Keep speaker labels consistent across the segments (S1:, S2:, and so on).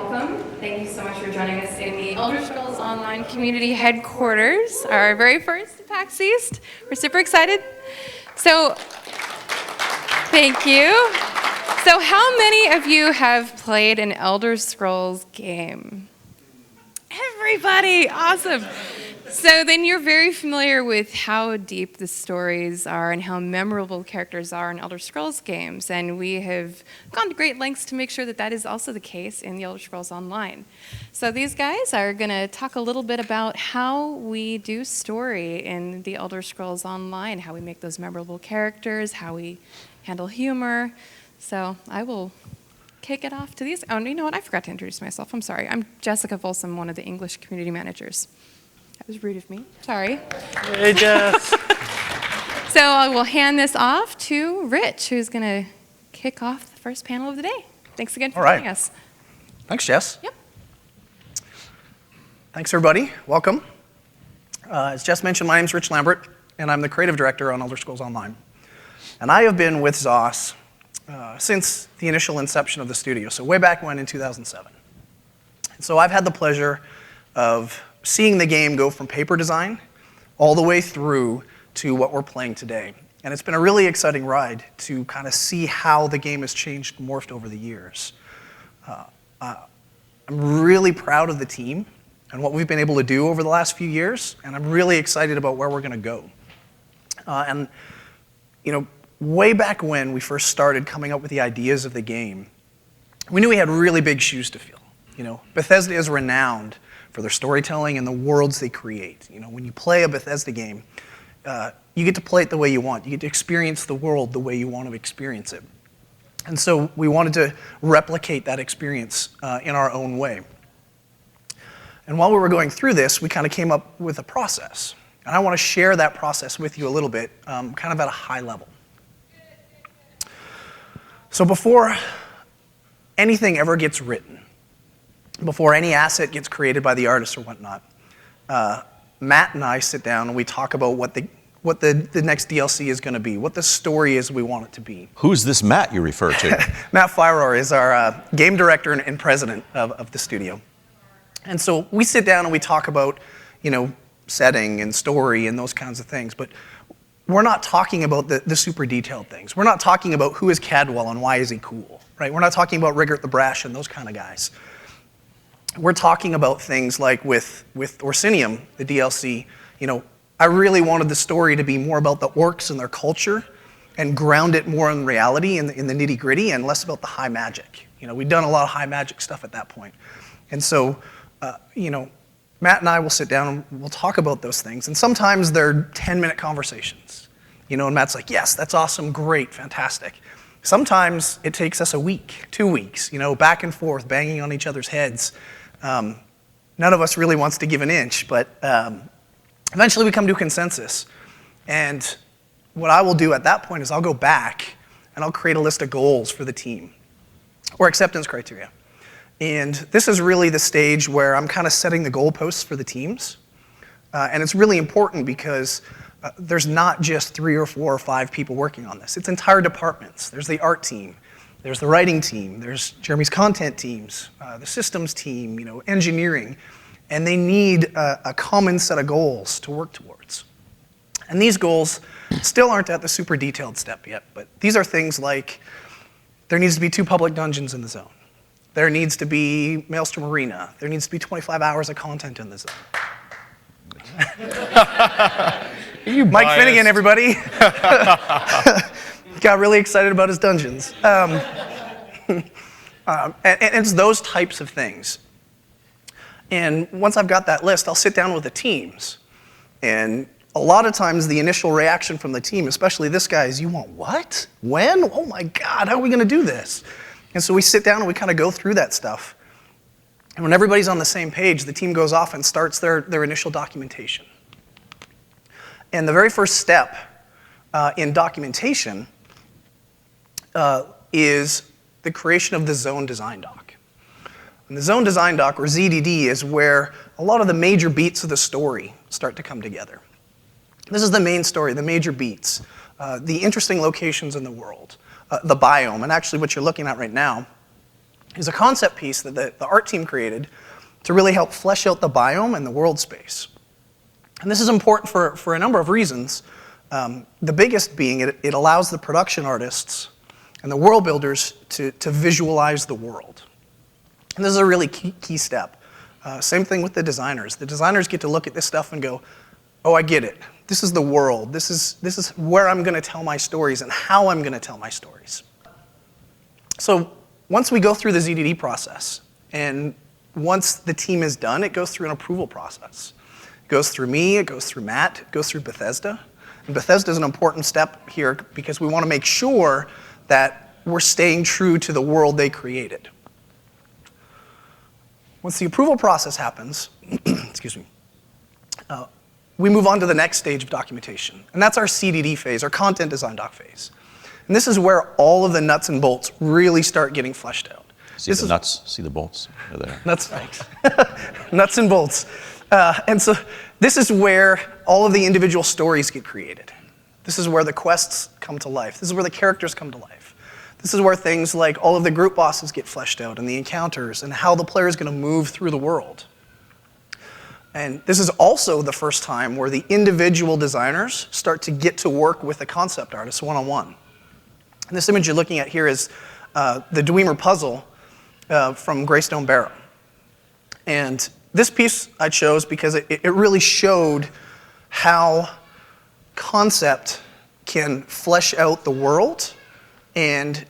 S1: welcome. Thank you so much for joining us in the Elder Scrolls Online Community Headquarters, our very first PAX East. We're super excited. So, thank you. So how many of you have played an Elder Scrolls game? Everybody, awesome. So then you're very familiar with how deep the stories are and how memorable characters are in Elder Scrolls games. And we have gone to great lengths to make sure that that is also the case in the Elder Scrolls Online. So these guys are going to talk a little bit about how we do story in the Elder Scrolls Online, how we make those memorable characters, how we handle humor. So I will kick it off to these. Oh, you know what? I forgot to introduce myself. I'm sorry. I'm Jessica Folsom, one of the English community managers. That was rude of me. Sorry.
S2: Hey, Jess.
S1: So I will hand this off to Rich, who's going to kick off the first panel of the day. Thanks again for joining us.
S3: Thanks, Jess.
S1: Yep.
S3: Thanks, everybody. Welcome. As Jess mentioned, my name's Rich Lambert, and I'm the creative director on Elder Scrolls Online. And I have been with ZOS since the initial inception of the studio, so way back when in 2007. And so I've had the pleasure of seeing the game go from paper design all the way through to what we're playing today. And it's been a really exciting ride to kind of see how the game has changed and morphed over the years. I'm really proud of the team and what we've been able to do over the last few years, and I'm really excited about where we're going to go. And you know, way back when we first started coming up with the ideas of the game, we knew we had really big shoes to fill. You know, Bethesda is renowned for their storytelling and the worlds they create. You know, when you play a Bethesda game, you get to play it the way you want. You get to experience the world the way you want to experience it. And so we wanted to replicate that experience in our own way. And while we were going through this, we kind of came up with a process. And I want to share that process with you a little bit, kind of at a high level. So before anything ever gets written, before any asset gets created by the artist or whatnot, Matt and I sit down and we talk about what the next DLC is going to be, what the story is we want it to be.
S2: Who's this Matt you refer to?
S3: Matt Firor is our game director and president of the studio. And so we sit down and we talk about, you know, setting and story and those kinds of things, but we're not talking about the super detailed things. We're not talking about who is Cadwell and why is he cool, right? We're not talking about Rigert the Brash and those kind of guys. We're talking about things like with Orsinium, the DLC, you know, I really wanted the story to be more about the orcs and their culture and ground it more in reality in the nitty gritty and less about the high magic. You know, we'd done a lot of high magic stuff at that point. And so, you know, Matt and I will sit down and we'll talk about those things. And sometimes they're 10-minute conversations. You know, and Matt's like, yes, that's awesome, great, fantastic. Sometimes it takes us a week, 2 weeks, you know, back and forth, banging on each other's heads. None of us really wants to give an inch, but eventually we come to a consensus. And what I will do at that point is I'll go back and I'll create a list of goals for the team, or acceptance criteria. And this is really the stage where I'm kind of setting the goalposts for the teams. And it's really important because there's not just 3 or 4 or 5 people working on this. It's entire departments. There's the art team. There's the writing team, there's Jeremy's content teams, the systems team, you know, engineering, and they need a common set of goals to work towards. And these goals still aren't at the super detailed step yet, but these are things like there needs to be 2 public dungeons in the zone. There needs to be Maelstrom Arena. There needs to be 25 hours of content in the zone. Mike Finnegan, everybody. Got really excited about his dungeons. And it's those types of things. And once I've got that list, I'll sit down with the teams. And a lot of times the initial reaction from the team, especially this guy, is, you want what? When? Oh my God, how are we going to do this? And so we sit down and we kind of go through that stuff. And when everybody's on the same page, the team goes off and starts their initial documentation. And the very first step in documentation is the creation of the zone design doc. And the zone design doc, or ZDD, is where a lot of the major beats of the story start to come together. This is the main story, the major beats, the interesting locations in the world, the biome, and actually what you're looking at right now is a concept piece that the art team created to really help flesh out the biome and the world space. And this is important for a number of reasons. The biggest being it allows the production artists and the world builders to visualize the world. And this is a really key step. Same thing with the designers. The designers get to look at this stuff and go, oh, I get it. This is the world. This is where I'm going to tell my stories and how I'm going to tell my stories. So once we go through the ZDD process, and once the team is done, it goes through an approval process. It goes through me, it goes through Matt, it goes through Bethesda. And Bethesda is an important step here because we want to make sure that we're staying true to the world they created. Once the approval process happens, excuse me, we move on to the next stage of documentation. And that's our CDD phase, our content design doc phase. And this is where all of the nuts and bolts really start getting fleshed out.
S2: See the nuts, see the bolts? They're there.
S3: Nuts, thanks. Nuts and bolts. And so this is where all of the individual stories get created. This is where the quests come to life. This is where the characters come to life. This is where things like all of the group bosses get fleshed out and the encounters and how the player is going to move through the world. And this is also the first time where the individual designers start to get to work with the concept artist one-on-one. And this image you're looking at here is the Dwemer puzzle from Greystone Barrow. And this piece I chose because it really showed how concept can flesh out the world and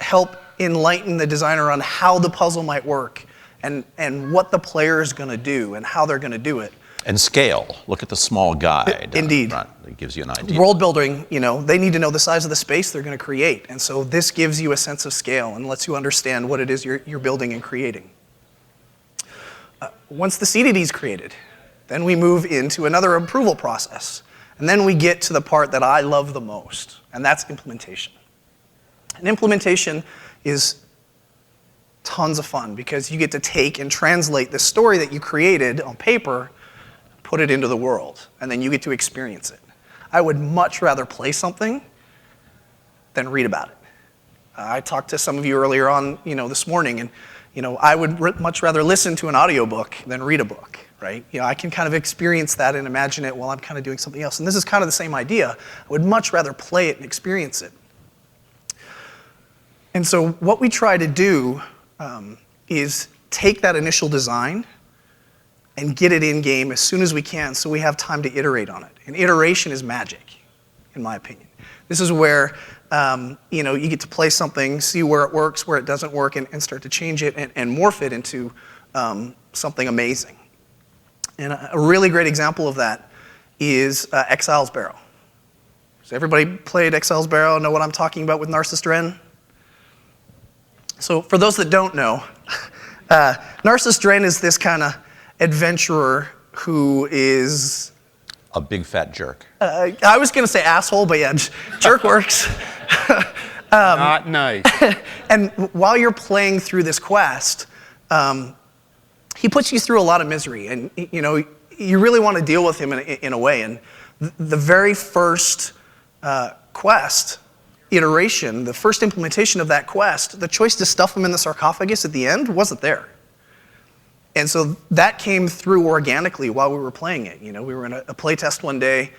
S3: help enlighten the designer on how the puzzle might work and what the player is going to do and how they're going to do it.
S2: And scale. Look at the small guide.
S3: Indeed.
S2: Front. It gives you an idea.
S3: World building, they need to know the size of the space they're going to create. And so this gives you a sense of scale and lets you understand what it is you're building and creating. Once the CDD is created, then we move into another approval process. And then we get to the part that I love the most, and that's implementation. And implementation is tons of fun because you get to take and translate the story that you created on paper, put it into the world, and then you get to experience it. I would much rather play something than read about it. I talked to some of you earlier on, this morning, and I would much rather listen to an audiobook than read a book, right? I can kind of experience that and imagine it while I'm kind of doing something else. And this is kind of the same idea. I would much rather play it and experience it. And so what we try to do is take that initial design and get it in game as soon as we can so we have time to iterate on it. And iteration is magic, in my opinion. This is where you get to play something, see where it works, where it doesn't work, and start to change it and morph it into something amazing. And a really great example of that is Exile's Barrow. Has everybody played Exile's Barrow, know what I'm talking about with Narcissus Dren? So for those that don't know, Narcissus Dren is this kind of adventurer who is
S2: a big fat jerk.
S3: I was going to say asshole, but yeah, jerk works.
S4: Not nice.
S3: And while you're playing through this quest, he puts you through a lot of misery, and you really want to deal with him in a way. And the very first quest iteration, the first implementation of that quest, the choice to stuff him in the sarcophagus at the end wasn't there. And so that came through organically while we were playing it. We were in a playtest one day.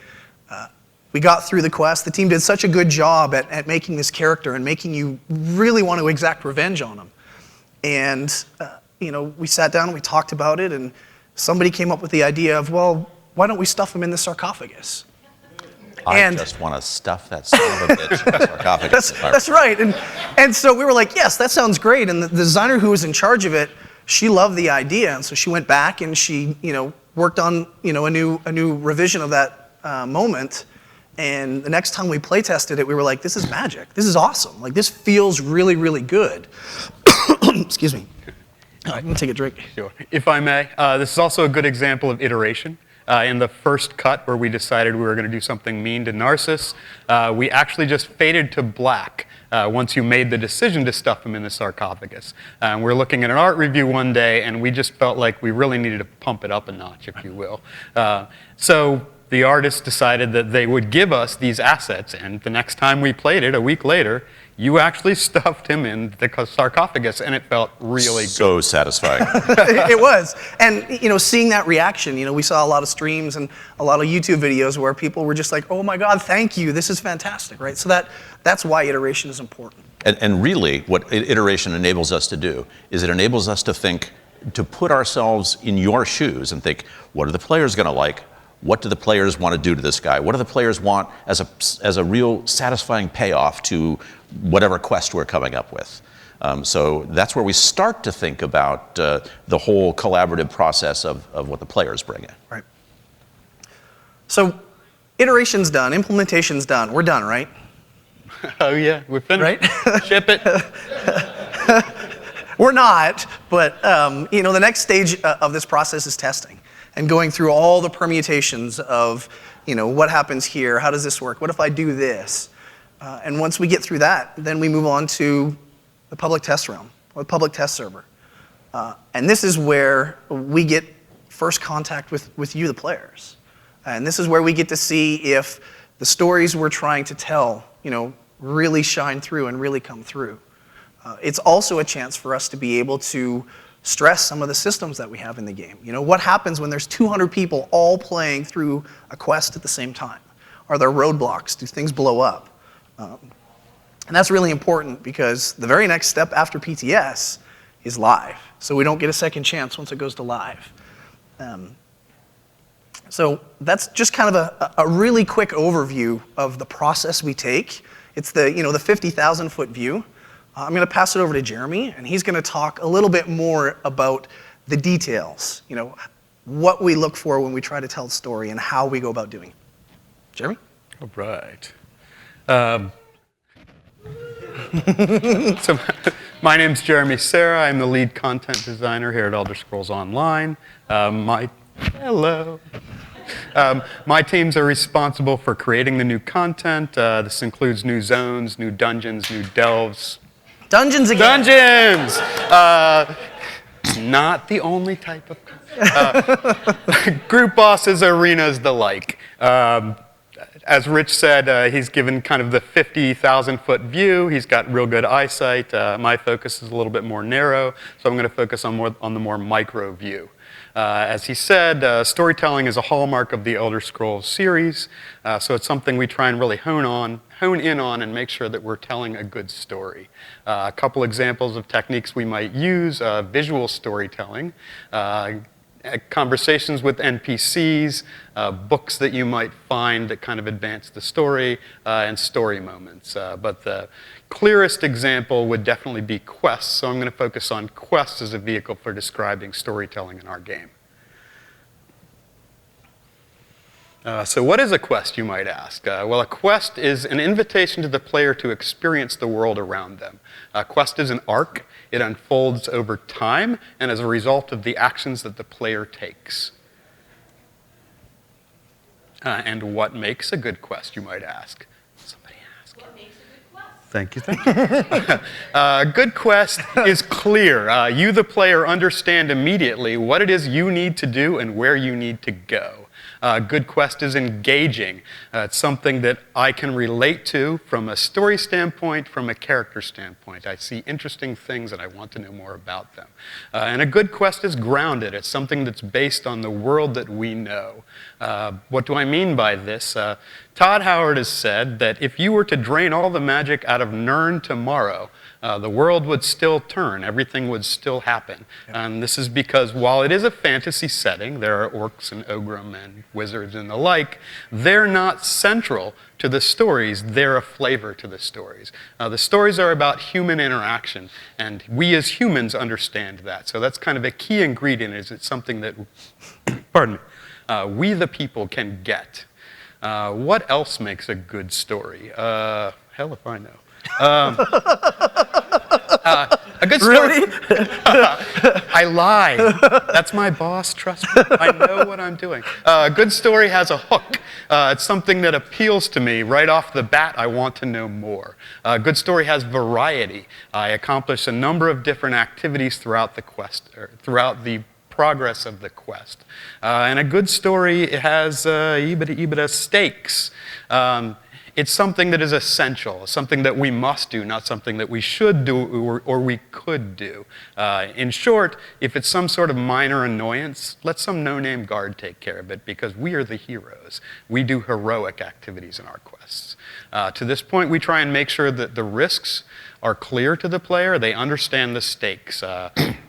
S3: We got through the quest. The team did such a good job at making this character and making you really want to exact revenge on him. And we sat down and we talked about it, and somebody came up with the idea of, well, why don't we stuff him in the sarcophagus?
S2: I just want to stuff that son of a bitch in the sarcophagus.
S3: That's right. And so we were like, yes, that sounds great. And the designer who was in charge of it, she loved the idea, and so she went back and she, worked on, a new revision of that moment. And the next time we play tested it, we were like, this is magic. This is awesome. Like, this feels really, really good. Excuse me. I'm gonna take a drink.
S4: Sure. If I may, this is also a good example of iteration. In the first cut where we decided we were going to do something mean to Narcissus, we actually just faded to black once you made the decision to stuff him in the sarcophagus. We were looking at an art review one day, and we just felt like we really needed to pump it up a notch, if you will. So the artists decided that they would give us these assets, and the next time we played it, a week later, you actually stuffed him in the sarcophagus, and it felt really
S2: So satisfying.
S3: It was. And, seeing that reaction, we saw a lot of streams and a lot of YouTube videos where people were just like, oh my God, thank you, this is fantastic, right? So that's why iteration is important.
S2: And really, what iteration enables us to do is it enables us to think, to put ourselves in your shoes and think, what are the players going to like? What do the players want to do to this guy? What do the players want as a real satisfying payoff to whatever quest we're coming up with? So that's where we start to think about the whole collaborative process of what the players bring in.
S3: Right. So iteration's done, implementation's done. We're done, right?
S4: Oh yeah, we're finished.
S3: Right?
S4: Ship it.
S3: We're not, but the next stage of this process is testing and going through all the permutations of, what happens here, how does this work, what if I do this? And once we get through that, then we move on to the public test realm, or the public test server. And this is where we get first contact with you, the players. And this is where we get to see if the stories we're trying to tell, really shine through and really come through. It's also a chance for us to be able to stress some of the systems that we have in the game. What happens when there's 200 people all playing through a quest at the same time? Are there roadblocks? Do things blow up? And that's really important because the very next step after PTS is live. So we don't get a second chance once it goes to live. So that's just kind of a really quick overview of the process we take. It's the 50,000-foot view. I'm going to pass it over to Jeremy, and he's going to talk a little bit more about the details, what we look for when we try to tell the story and how we go about doing it. Jeremy?
S4: All right. So my name's Jeremy Serra. I'm the lead content designer here at Elder Scrolls Online. Hello. My teams are responsible for creating the new content. This includes new zones, new dungeons, new delves.
S3: Dungeons again.
S4: Dungeons! Not the only type of group bosses, arenas, the like. As Rich said, he's given kind of the 50,000-foot view. He's got real good eyesight. My focus is a little bit more narrow, so I'm going to focus on the more micro view. As he said, storytelling is a hallmark of the Elder Scrolls series, so it's something we try and really hone in on and make sure that we're telling a good story. A couple examples of techniques we might use, visual storytelling, conversations with NPCs, books that you might find that kind of advance the story, and story moments. But the clearest example would definitely be quests, so I'm going to focus on quests as a vehicle for describing storytelling in our game. So what is a quest, you might ask? Well, a quest is an invitation to the player to experience the world around them. A quest is an arc. It unfolds over time and as a result of the actions that the player takes. And what makes a good quest, you might ask? Somebody ask. What makes a good quest? Thank you. A good quest is clear. You, the player, understand immediately what it is you need to do and where you need to go. Good quest is engaging. It's something that I can relate to from a story standpoint, from a character standpoint. I see interesting things and I want to know more about them. And a good quest is grounded. It's something that's based on the world that we know. What do I mean by this? Todd Howard has said that if you were to drain all the magic out of Nirn tomorrow, the world would still turn, everything would still happen. And this is because while it is a fantasy setting, there are orcs and ogrim and wizards and the like, they're not central to the stories, they're a flavor to the stories. The stories are about human interaction, and we as humans understand that. So that's kind of a key ingredient, is it's something that, pardon me, we the people can get. What else makes a good story? Hell if I know. A good story.
S3: Really?
S4: I lie. That's my boss, trust me. I know what I'm doing. A good story has a hook. It's something that appeals to me right off the bat. I want to know more. A good story has variety. I accomplish a number of different activities throughout the quest, or throughout the progress of the quest. And a good story has EBITDA stakes. It's something that is essential, something that we must do, not something that we should do or we could do. In short, if it's some sort of minor annoyance, let some no-name guard take care of it, because we are the heroes. We do heroic activities in our quests. To this point, we try and make sure that the risks are clear to the player. They understand the stakes.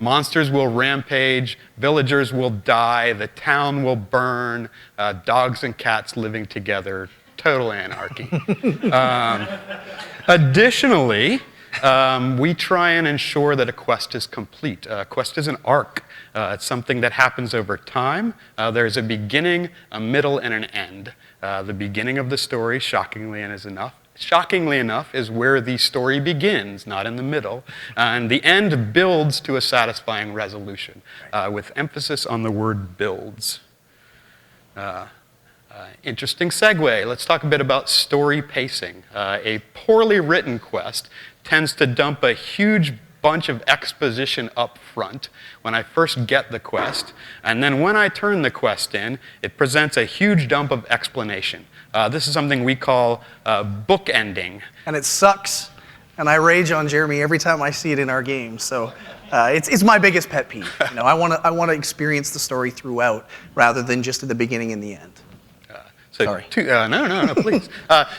S4: Monsters will rampage, villagers will die, the town will burn, dogs and cats living together. Total anarchy. Additionally, we try and ensure that a quest is complete. A quest is an arc. It's something that happens over time. There's a beginning, a middle, and an end. The beginning of the story, shockingly enough, is where the story begins, not in the middle. And the end builds to a satisfying resolution, with emphasis on the word builds. Interesting segue. Let's talk a bit about story pacing. A poorly written quest tends to dump a huge bunch of exposition up front when I first get the quest, and then when I turn the quest in, it presents a huge dump of explanation. This is something we call bookending.
S3: And it sucks, and I rage on Jeremy every time I see it in our games. So it's my biggest pet peeve. You know, I want to experience the story throughout rather than just at the beginning and the end. Sorry.
S4: No, please.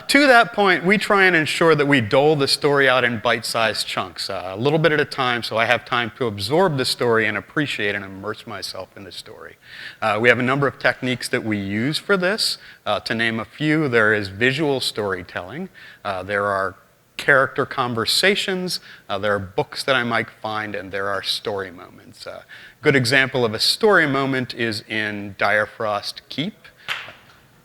S4: To that point, we try and ensure that we dole the story out in bite-sized chunks, a little bit at a time, so I have time to absorb the story and appreciate and immerse myself in the story. We have a number of techniques that we use for this. To name a few, there is visual storytelling. There are character conversations, there are books that I might find, and there are story moments. A good example of a story moment is in Direfrost Keep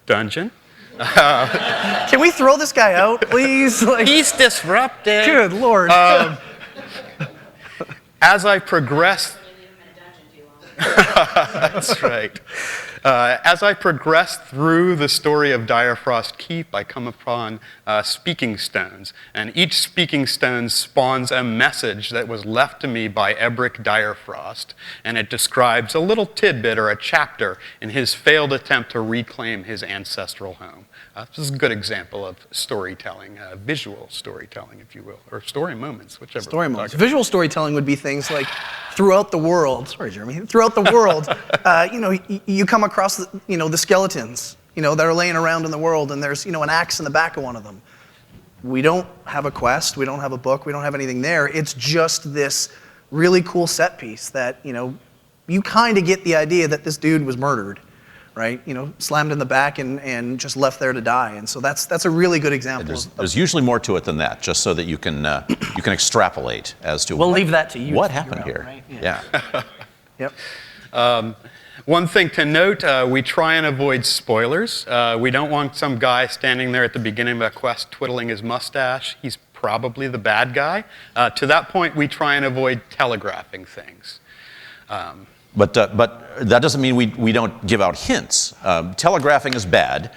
S4: dungeon.
S3: Can we throw this guy out, please?
S4: He's disruptive.
S3: Good Lord.
S4: As I progress... That's right. As I progress through the story of Direfrost Keep, I come upon speaking stones, and each speaking stone spawns a message that was left to me by Ebrick Direfrost, and it describes a little tidbit or a chapter in his failed attempt to reclaim his ancestral home. This is a good example of storytelling, visual storytelling, if you will, or story moments, whichever.
S3: Story moments. Visual storytelling would be things like throughout the world. Sorry, Jeremy. Throughout the world, you come across the skeletons, that are laying around in the world, and there's an axe in the back of one of them. We don't have a quest. We don't have a book. We don't have anything there. It's just this really cool set piece that you kind of get the idea that this dude was murdered. Right, slammed in the back and just left there to die, and so that's a really good example.
S2: There's usually more to it than that, just so that you can extrapolate as to
S3: we'll leave that to you.
S2: What happened here?
S3: Right?
S2: Yeah.
S3: Yep.
S4: One thing to note: we try and avoid spoilers. We don't want some guy standing there at the beginning of a quest twiddling his mustache. He's probably the bad guy. To that point, we try and avoid telegraphing things.
S2: But that doesn't mean we don't give out hints. Telegraphing is bad.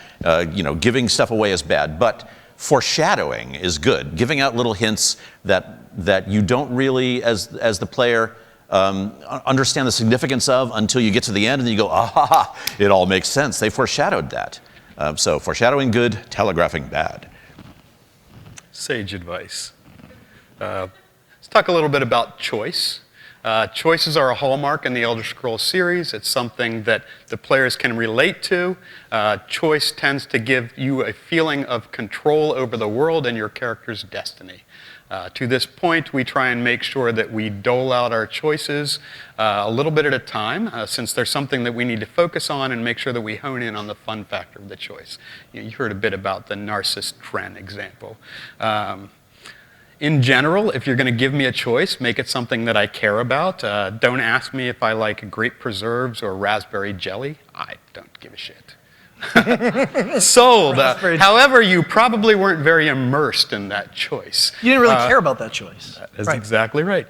S2: Giving stuff away is bad. But foreshadowing is good. Giving out little hints that you don't really, as the player, understand the significance of until you get to the end, and then you go, ah, it all makes sense. They foreshadowed that. So foreshadowing good, telegraphing bad.
S4: Sage advice. Let's talk a little bit about choice. Choices are a hallmark in the Elder Scrolls series. It's something that the players can relate to. Choice tends to give you a feeling of control over the world and your character's destiny. To this point, we try and make sure that we dole out our choices a little bit at a time, since there's something that we need to focus on and make sure that we hone in on the fun factor of the choice. You heard a bit about the Narcissus Tren example. In general, if you're going to give me a choice, make it something that I care about. Don't ask me if I like grape preserves or raspberry jelly. I don't give a shit. Sold. However, you probably weren't very immersed in that choice.
S3: You didn't really care about that choice.
S4: That's right. Exactly right.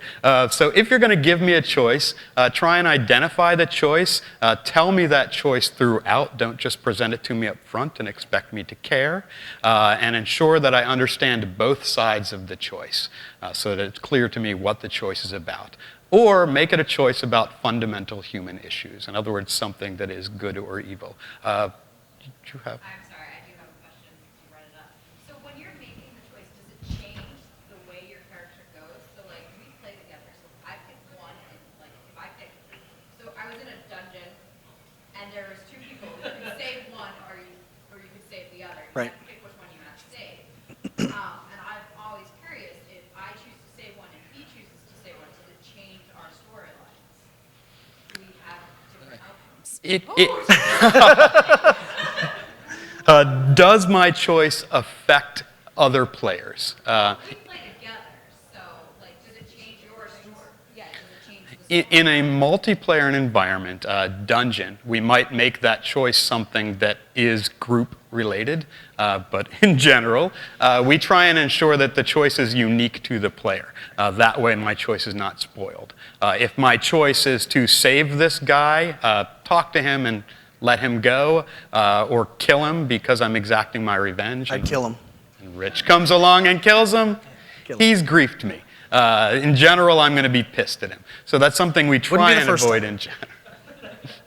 S4: So if you're going to give me a choice, try and identify the choice. Tell me that choice throughout. Don't just present it to me up front and expect me to care. And ensure that I understand both sides of the choice so that it's clear to me what the choice is about. or make it a choice about fundamental human issues. In other words, something that is good or evil. Did you have?
S5: I'm sorry, I do have a question since you brought it up. So when you're making the choice, does it change the way your character goes? So like we play together, so I pick one, and like if I pick, so I was in a dungeon, and there was two people. You could save one, or you could save the other. You
S3: Right.
S5: have to pick which one you have to save. And I'm always curious if I choose to save one and he chooses to save one, does it change our storylines? Do we have different outcomes?
S4: Does my choice affect other players?
S5: We play together, so like, does it change your story? Yeah, does it change the story?
S4: In a multiplayer environment, dungeon, we might make that choice something that is group related, but in general, we try and ensure that the choice is unique to the player. That way my choice is not spoiled. If my choice is to save this guy, talk to him and let him go, or kill him because I'm exacting my revenge.
S3: I'd kill him.
S4: And Rich comes along and kills him,
S3: Kill him.
S4: he's griefed me. In general, I'm going to be pissed at him. So that's something we try
S3: Wouldn't be the
S4: and
S3: first
S4: avoid
S3: time.
S4: in general.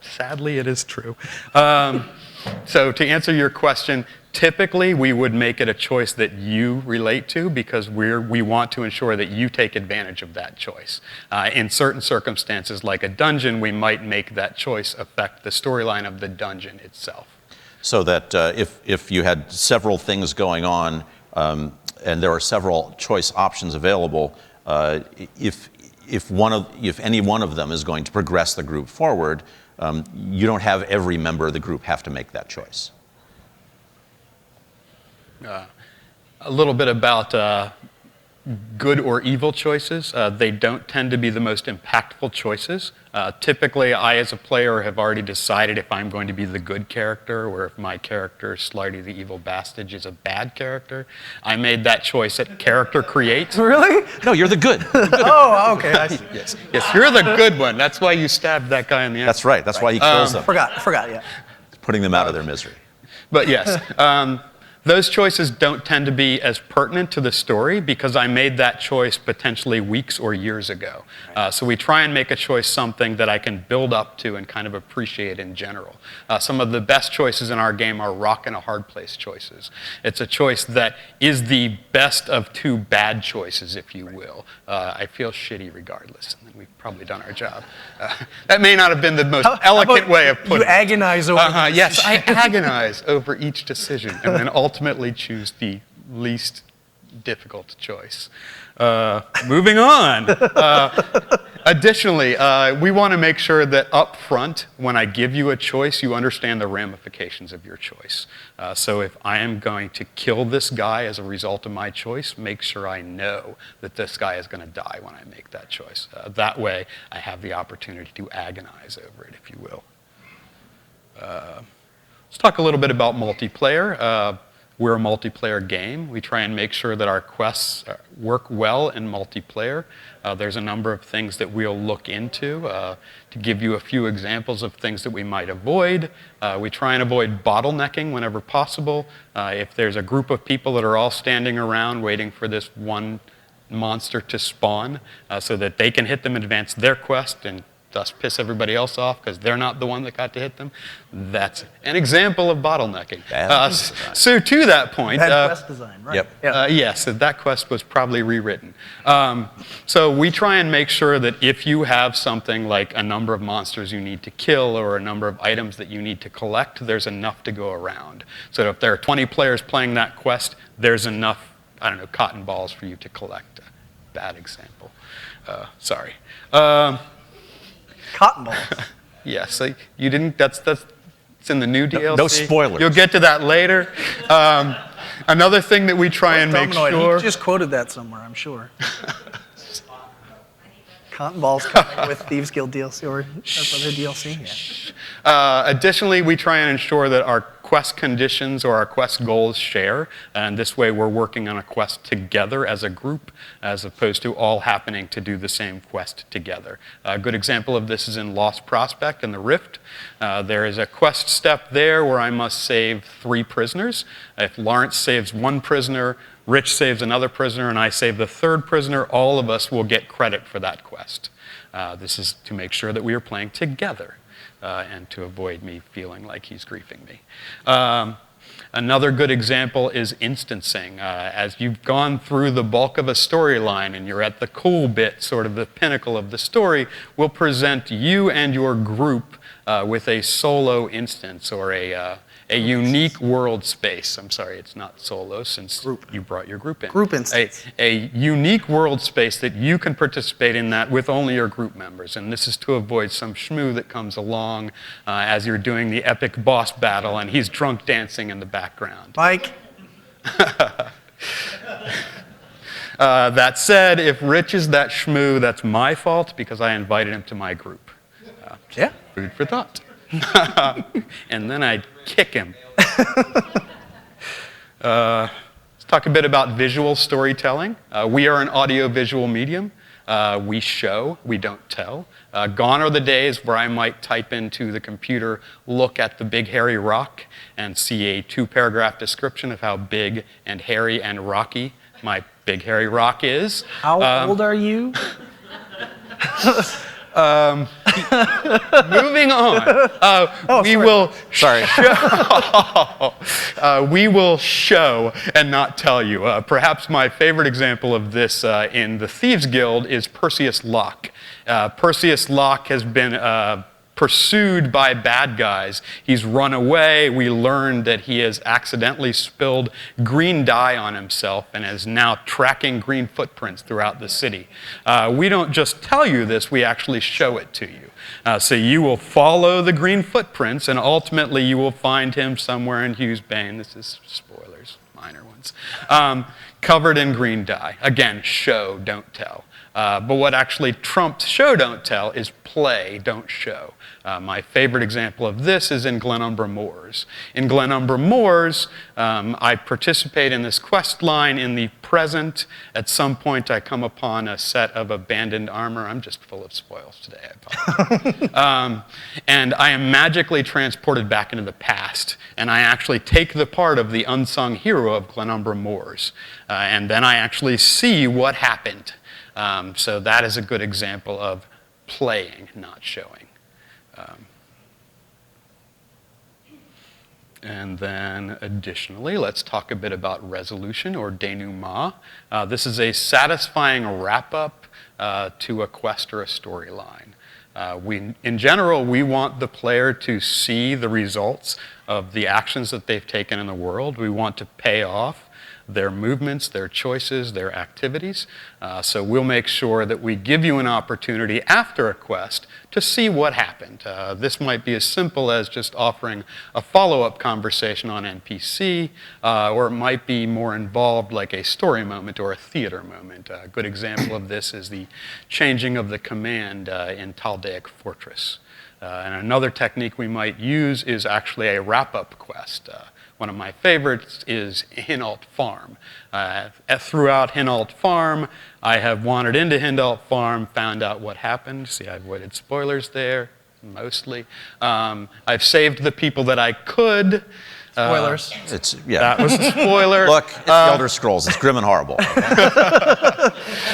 S4: Sadly, it is true. So to answer your question, typically we would make it a choice that you relate to because we want to ensure that you take advantage of that choice. In certain circumstances, like a dungeon, we might make that choice affect the storyline of the dungeon itself.
S2: So that if you had several things going on and there are several choice options available, if any one of them is going to progress the group forward, you don't have every member of the group have to make that choice.
S4: A little bit about good or evil choices. They don't tend to be the most impactful choices. Typically, I as a player have already decided if I'm going to be the good character or if my character, Slarty the Evil Bastard, is a bad character. I made that choice at Character Create.
S3: Really?
S2: No, you're the good.
S3: Oh, okay. I see.
S4: Yes, you're the good one. That's why you stabbed that guy in the eye.
S2: That's right. That's why he kills them,
S3: Forgot, yeah.
S2: putting them out of their misery.
S4: But yes, those choices don't tend to be as pertinent to the story because I made that choice potentially weeks or years ago. So we try and make a choice something that I can build up to and kind of appreciate in general. Some of the best choices in our game are rock and a hard place choices. It's a choice that is the best of two bad choices, if you will. I feel shitty regardless, and we've probably done our job. That may not have been the most eloquent way of putting it.
S3: You agonize over the
S4: Yes, I
S3: decision.
S4: agonize over each decision and then ultimately choose the least difficult choice. Moving on. Additionally, we want to make sure that up front, when I give you a choice, you understand the ramifications of your choice. So if I am going to kill this guy as a result of my choice, make sure I know that this guy is going to die when I make that choice. That way, I have the opportunity to agonize over it, if you will. Let's talk a little bit about multiplayer. We're a multiplayer game. We try and make sure that our quests work well in multiplayer. There's a number of things that we'll look into. To give you a few examples of things that we might avoid, we try and avoid bottlenecking whenever possible. If there's a group of people that are all standing around waiting for this one monster to spawn so that they can hit them and advance their quest and thus piss everybody else off because they're not the one that got to hit them. That's an example of bottlenecking. So to that point...
S3: Bad quest design, right?
S2: Yep.
S3: Yeah.
S4: Yes, that quest was probably rewritten. So we try and make sure that if you have something like a number of monsters you need to kill or a number of items that you need to collect, there's enough to go around. So if there are 20 players playing that quest, there's enough, I don't know, cotton balls for you to collect. Bad example. Sorry.
S3: Cotton balls.
S4: Yes, you didn't, that's it's in the new DLC.
S2: No spoilers.
S4: You'll get to that later. Another thing that we try and make
S3: Dominoid,
S4: sure...
S3: He just quoted that somewhere, I'm sure. Cotton balls coming with Thieves Guild DLC or other DLC. Yeah.
S4: Additionally, we try and ensure that our quest conditions or our quest goals share, and this way we're working on a quest together as a group as opposed to all happening to do the same quest together. A good example of this is in Lost Prospect and the Rift. There is a quest step there where I must save 3 prisoners. If Lawrence saves 1 prisoner, Rich saves another prisoner and I save the third prisoner, all of us will get credit for that quest. This is to make sure that we are playing together and to avoid me feeling like he's griefing me. Another good example is instancing. As you've gone through the bulk of a storyline and you're at the cool bit, sort of the pinnacle of the story, we'll present you and your group with a solo instance or a unique world space. I'm sorry, it's not solo since you brought your group in.
S3: Group instance.
S4: A unique world space that you can participate in that with only your group members. And this is to avoid some shmoo that comes along as you're doing the epic boss battle and he's drunk dancing in the background.
S3: Mike?
S4: That said, if Rich is that shmoo, that's my fault because I invited him to my group.
S3: Yeah.
S4: Food for thought. And then I'd kick him. Let's talk a bit about visual storytelling. We are an audio-visual medium. We show, we don't tell. Gone are the days where I might type into the computer, look at the big hairy rock, and see a 2-paragraph description of how big and hairy and rocky my big hairy rock is.
S3: How old are you?
S4: Moving on, we will show and not tell you. Perhaps my favorite example of this in the Thieves Guild is Perseus Locke. Perseus Locke has been pursued by bad guys. He's run away. We learned that he has accidentally spilled green dye on himself and is now tracking green footprints throughout the city. We don't just tell you this, we actually show it to you. So you will follow the green footprints and ultimately you will find him somewhere in Hughes Bane. This is spoilers, minor ones. Covered in green dye. Again, show, don't tell. But what actually trumps show, don't tell is play, don't show. My favorite example of this is in Glenumbra Moors. In Glenumbra Moors, I participate in this quest line in the present. At some point, I come upon a set of abandoned armor. I'm just full of spoils today, I apologize. And I am magically transported back into the past, and I actually take the part of the unsung hero of Glenumbra Moors. And then I actually see what happened. So that is a good example of playing, not showing. And then additionally, let's talk a bit about resolution or denouement. This is a satisfying wrap-up to a quest or a storyline. In general, we want the player to see the results of the actions that they've taken in the world. We want to pay off their movements, their choices, their activities. So we'll make sure that we give you an opportunity after a quest to see what happened. This might be as simple as just offering a follow-up conversation on NPC, or it might be more involved like a story moment or a theater moment. A good example of this is the changing of the command in Taldaic Fortress. And another technique we might use is actually a wrap-up quest. One of my favorites is Hinault Farm. Throughout Hinault Farm, I have wandered into Hinault Farm, found out what happened. See, I avoided spoilers there, mostly. I've saved the people that I could.
S3: Spoilers.
S2: Yeah.
S4: That was a spoiler.
S2: Look, it's the Elder Scrolls. It's grim and horrible.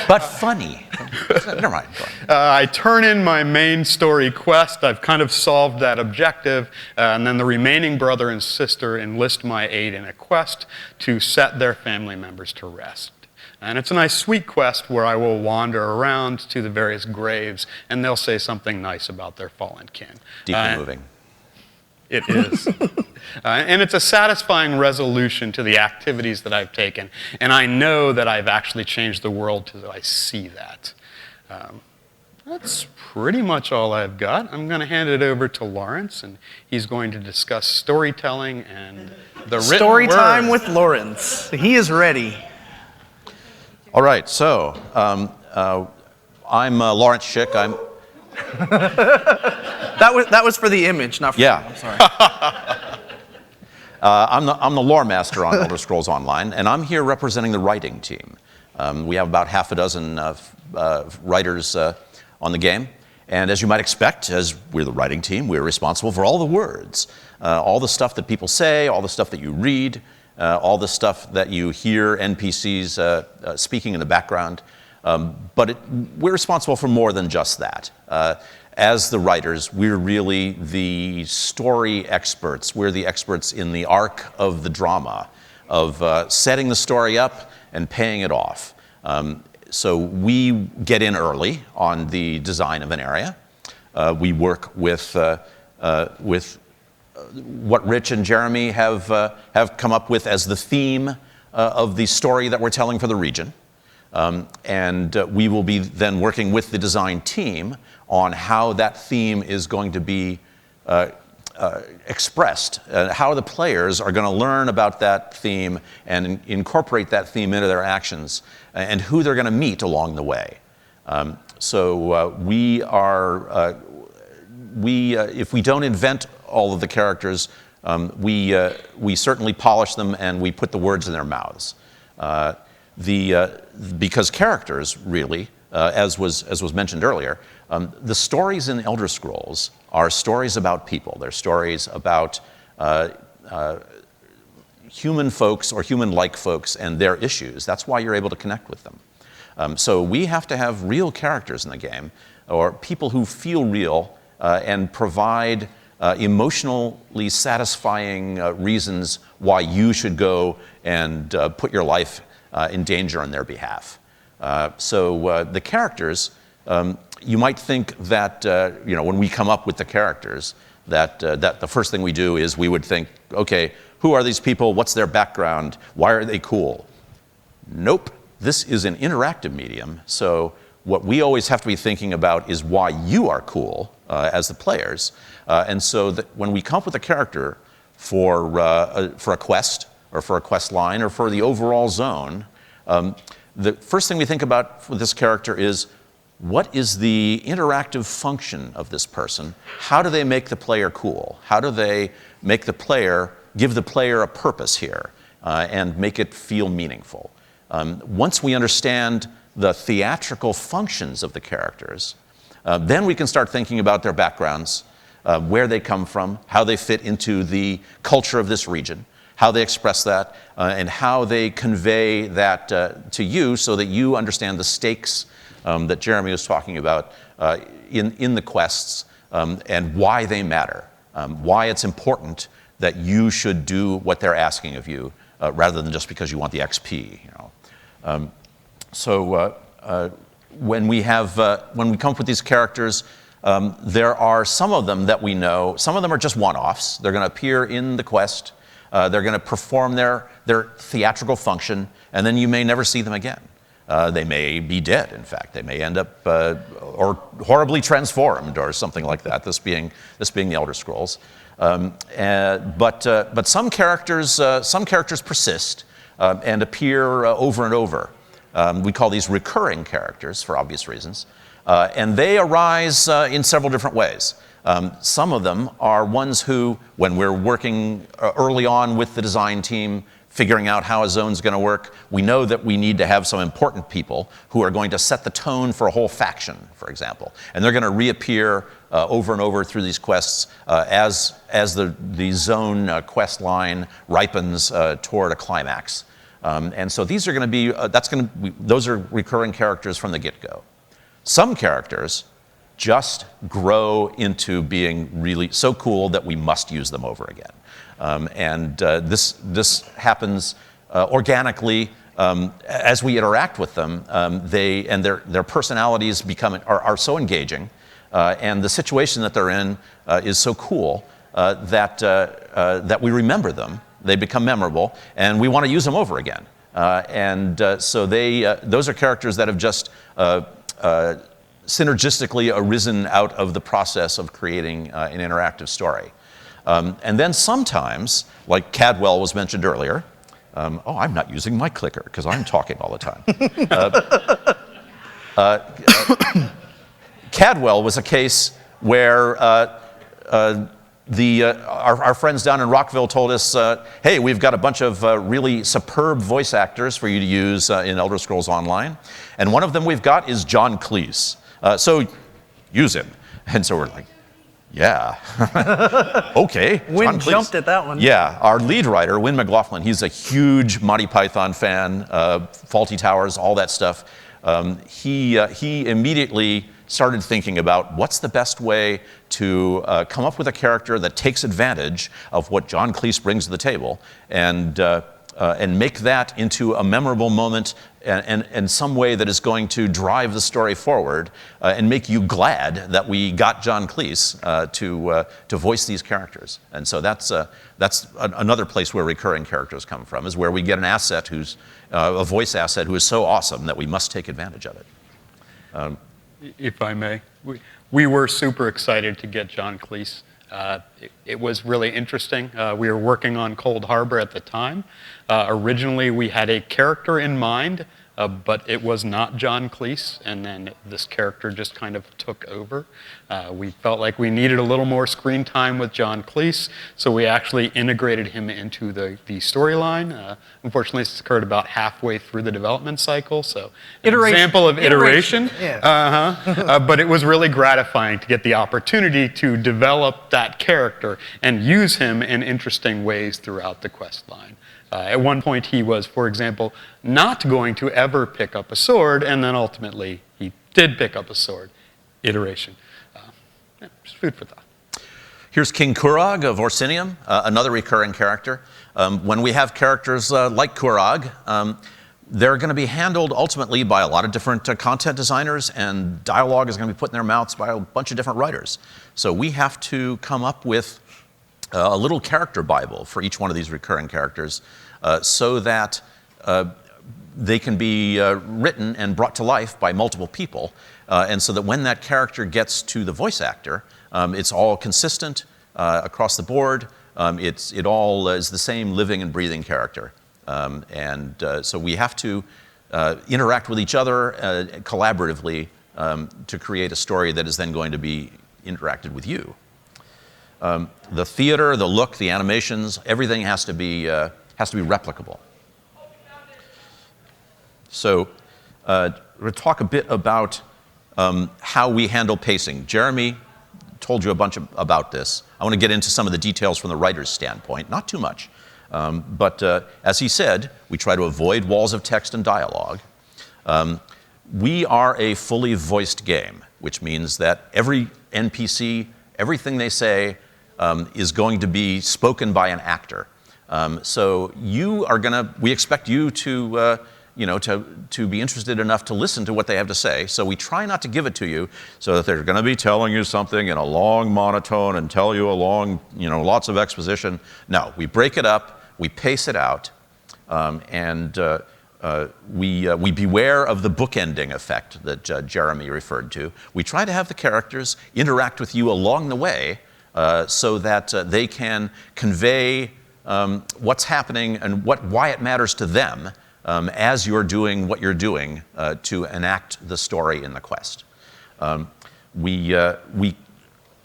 S2: But funny. Never mind. Go ahead.
S4: I turn in my main story quest. I've kind of solved that objective. And then the remaining brother and sister enlist my aid in a quest to set their family members to rest. And it's a nice, sweet quest where I will wander around to the various graves, and they'll say something nice about their fallen kin.
S2: Deeply moving.
S4: It is. And it's a satisfying resolution to the activities that I've taken. And I know that I've actually changed the world till I see that. That's pretty much all I've got. I'm going to hand it over to Lawrence, and he's going to discuss storytelling and the written
S3: Story
S4: word.
S3: time with Lawrence. He is ready.
S2: All right, so I'm Lawrence Schick.
S3: That was for the image, not for
S2: Yeah.
S3: you. I'm sorry.
S2: I'm the lore master on Elder Scrolls Online, and I'm here representing the writing team. We have about half a dozen writers on the game, and as you might expect, as we're the writing team, we're responsible for all the words, all the stuff that people say, all the stuff that you read, all the stuff that you hear NPCs speaking in the background. But we're responsible for more than just that. As the writers, we're really the story experts. We're the experts in the arc of the drama, of setting the story up and paying it off. So we get in early on the design of an area. We work with what Rich and Jeremy have come up with as the theme of the story that we're telling for the region. And we will be then working with the design team on how that theme is going to be expressed, how the players are going to learn about that theme and incorporate that theme into their actions, and who they're going to meet along the way. If we don't invent all of the characters, we certainly polish them and we put the words in their mouths. Because characters, really, as was mentioned earlier, the stories in Elder Scrolls are stories about people. They're stories about human folks or human-like folks and their issues. That's why you're able to connect with them. So we have to have real characters in the game, or people who feel real and provide emotionally satisfying reasons why you should go and put your life in danger on their behalf. So the characters, you might think that when we come up with the characters, that the first thing we do is we would think, okay, who are these people? What's their background? Why are they cool? Nope. This is an interactive medium, so what we always have to be thinking about is why you are cool as the players. And so that when we come up with a character for a quest, or for a quest line, or for the overall zone, the first thing we think about for this character is, what is the interactive function of this person? How do they make the player cool? How do they make the player, give the player a purpose here, and make it feel meaningful? Once we understand the theatrical functions of the characters, then we can start thinking about their backgrounds, where they come from, how they fit into the culture of this region, how they express that, and how they convey that to you so that you understand the stakes that Jeremy was talking about in the quests, and why they matter, why it's important that you should do what they're asking of you, rather than just because you want the XP. When we come up with these characters, there are some of them that we know. Some of them are just one-offs. They're going to appear in the quest. They're going to perform their theatrical function, and then you may never see them again. They may be dead, in fact. They may end up or horribly transformed or something like that, this being the Elder Scrolls. But some characters persist and appear over and over. We call these recurring characters for obvious reasons. And they arise in several different ways. Some of them are ones who, when we're working early on with the design team, figuring out how a zone's going to work, we know that we need to have some important people who are going to set the tone for a whole faction, for example. And they're going to reappear over and over through these quests as the zone quest line ripens toward a climax. And so these are going to be, those are recurring characters from the get-go. Some characters just grow into being really so cool that we must use them over again. This happens organically as we interact with them. Their personalities are so engaging, and the situation that they're in is so cool that we remember them. They become memorable, and we want to use them over again. So those are characters that have just synergistically arisen out of the process of creating an interactive story. And then sometimes, like Cadwell was mentioned earlier, I'm not using my clicker because I'm talking all the time. Cadwell was a case where our friends down in Rockville told us, hey, we've got a bunch of really superb voice actors for you to use in Elder Scrolls Online. And one of them we've got is John Cleese. So use him. And so we're like, Yeah. Okay.
S3: Wynn
S2: John Cleese.
S3: jumped at that one.
S2: Yeah, our lead writer, Wynn McLaughlin, he's a huge Monty Python fan, Faulty Towers, all that stuff. He immediately started thinking about what's the best way to come up with a character that takes advantage of what John Cleese brings to the table and make that into a memorable moment and some way that is going to drive the story forward and make you glad that we got John Cleese to voice these characters. And so that's another place where recurring characters come from, is where we get an asset who's a voice asset who is so awesome that we must take advantage of it.
S4: If I may, we were super excited to get John Cleese. It was really interesting. We were working on Cold Harbor at the time. Originally, we had a character in mind, but it was not John Cleese, and then this character just kind of took over. We felt like we needed a little more screen time with John Cleese, so we actually integrated him into the storyline. Unfortunately, this occurred about halfway through the development cycle, so an example of iteration.
S3: Yeah.
S4: But it was really gratifying to get the opportunity to develop that character and use him in interesting ways throughout the quest line. At one point, he was, for example, not going to ever pick up a sword, and then ultimately he did pick up a sword. Iteration. Just food for thought.
S2: Here's King Kurag of Orsinium, another recurring character. When we have characters like Kurag, they're going to be handled ultimately by a lot of different content designers, and dialogue is going to be put in their mouths by a bunch of different writers. So we have to come up with a little character Bible for each one of these recurring characters so that they can be written and brought to life by multiple people, and so that when that character gets to the voice actor, it's all consistent across the board. It all is the same living and breathing character. So we have to interact with each other collaboratively to create a story that is then going to be interacted with you. The theater, the look, the animations, everything has to be replicable. So we're going to talk a bit about how we handle pacing. Jeremy told you a bunch about this. I want to get into some of the details from the writer's standpoint, not too much. But as he said, we try to avoid walls of text and dialogue. We are a fully voiced game, which means that every NPC, everything they say, is going to be spoken by an actor. So we expect you to be interested enough to listen to what they have to say. So we try not to give it to you so that they're going to be telling you something in a long monotone and tell you lots of exposition. No, we break it up, we pace it out, and we beware of the bookending effect that Jeremy referred to. We try to have the characters interact with you along the way so that they can convey what's happening and why it matters to them as you're doing what you're doing to enact the story in the quest. We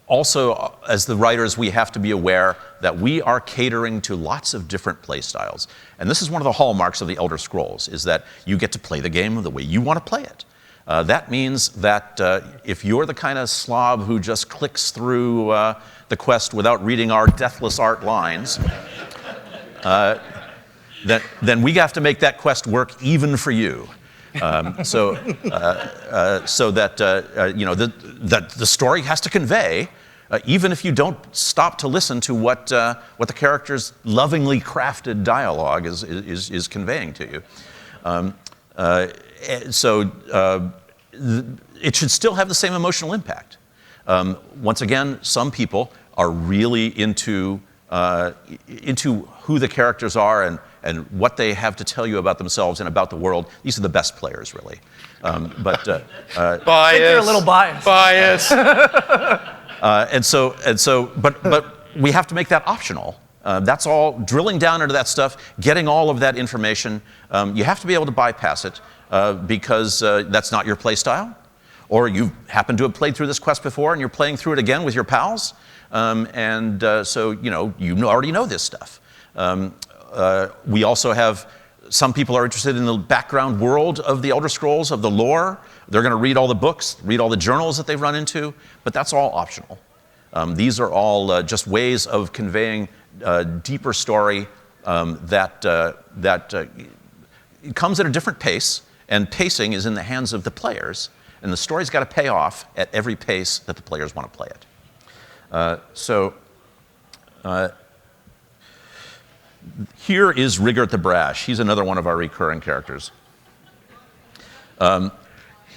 S2: also, as the writers, we have to be aware that we are catering to lots of different play styles. And this is one of the hallmarks of the Elder Scrolls, is that you get to play the game the way you want to play it. That means that if you're the kind of slob who just clicks through the quest without reading our Deathless Art lines, then we have to make that quest work even for you. So that the story has to convey, even if you don't stop to listen to what the character's lovingly crafted dialogue is conveying to you. It should still have the same emotional impact. Once again, some people are really into who the characters are and what they have to tell you about themselves and about the world. These are the best players, really. Bias.
S3: I think you're a little biased.
S4: Bias.
S2: But we have to make that optional. That's all, drilling down into that stuff, getting all of that information. You have to be able to bypass it because that's not your play style. Or you happen to have played through this quest before and you're playing through it again with your pals. So you already know this stuff. We also have, some people are interested in the background world of the Elder Scrolls, of the lore. They're going to read all the books, read all the journals that they've run into, but that's all optional. These are all just ways of conveying deeper story that it comes at a different pace, and pacing is in the hands of the players, and the story's got to pay off at every pace that the players want to play it. Here is Rigert the Brash. He's another one of our recurring characters.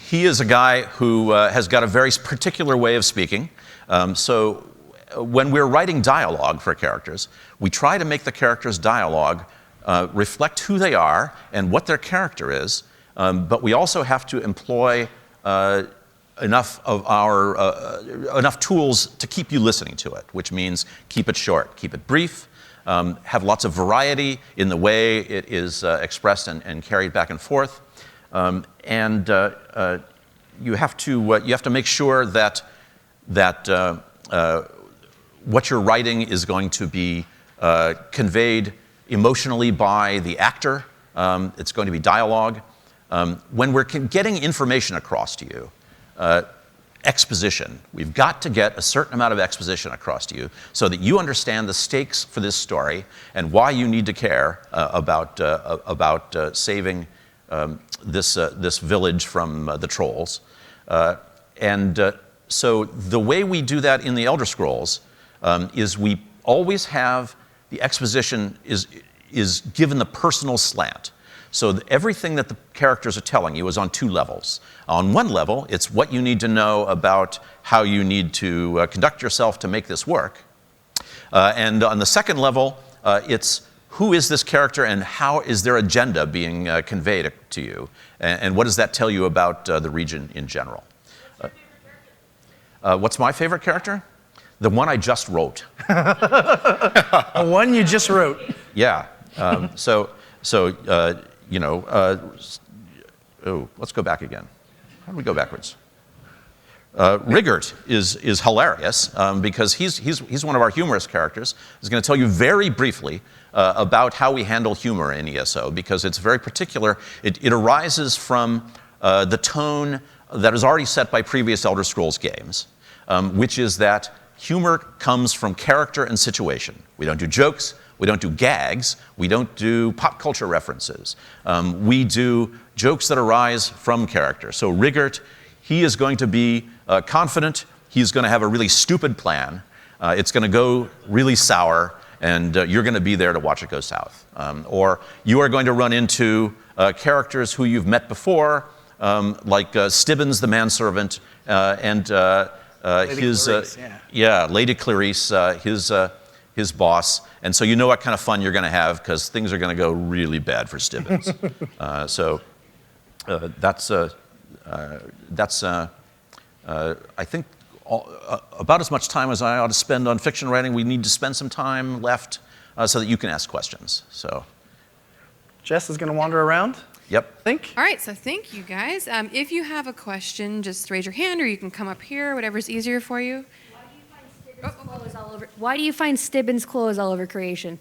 S2: He is a guy who has got a very particular way of speaking. So when we're writing dialogue for characters, we try to make the characters' dialogue reflect who they are and what their character is, but we also have to employ enough tools to keep you listening to it, which means keep it short, keep it brief, have lots of variety in the way it is expressed and carried back and forth, and you have to make sure that what you're writing is going to be conveyed emotionally by the actor. It's going to be dialogue. When we're getting information across to you, exposition. We've got to get a certain amount of exposition across to you so that you understand the stakes for this story and why you need to care about saving this village from the trolls. So the way we do that in the Elder Scrolls is we always have the exposition is given the personal slant. So everything that the characters are telling you is on two levels. On one level, it's what you need to know about how you need to conduct yourself to make this work. And on the second level, it's who is this character and how is their agenda being conveyed to you? And what does that tell you about the region in general? What's my favorite character? The one I just wrote.
S3: The one you just wrote.
S2: Yeah. Let's go back again. How do we go backwards? Rigert is hilarious because he's one of our humorous characters. He's going to tell you very briefly about how we handle humor in ESO because it's very particular. It arises from the tone that is already set by previous Elder Scrolls games, which is that humor comes from character and situation. We don't do jokes. We don't do gags. We don't do pop culture references. We do jokes that arise from character. So Rigert, he is going to be confident. He's going to have a really stupid plan. It's going to go really sour, and you're going to be there to watch it go south. Or you are going to run into characters who you've met before, like Stibbons the manservant, and Lady Clarice, his boss, and so you know what kind of fun you're going to have because things are going to go really bad for Stibbons. That's I think about as much time as I ought to spend on fiction writing. We need to spend some time left so that you can ask questions. So,
S3: Jess is going to wander around.
S2: Yep.
S3: Think.
S1: All right, so thank you guys. If you have a question, just raise your hand or you can come up here, whatever's easier for you.
S6: Why do you find Stibbons' clothes all over creation?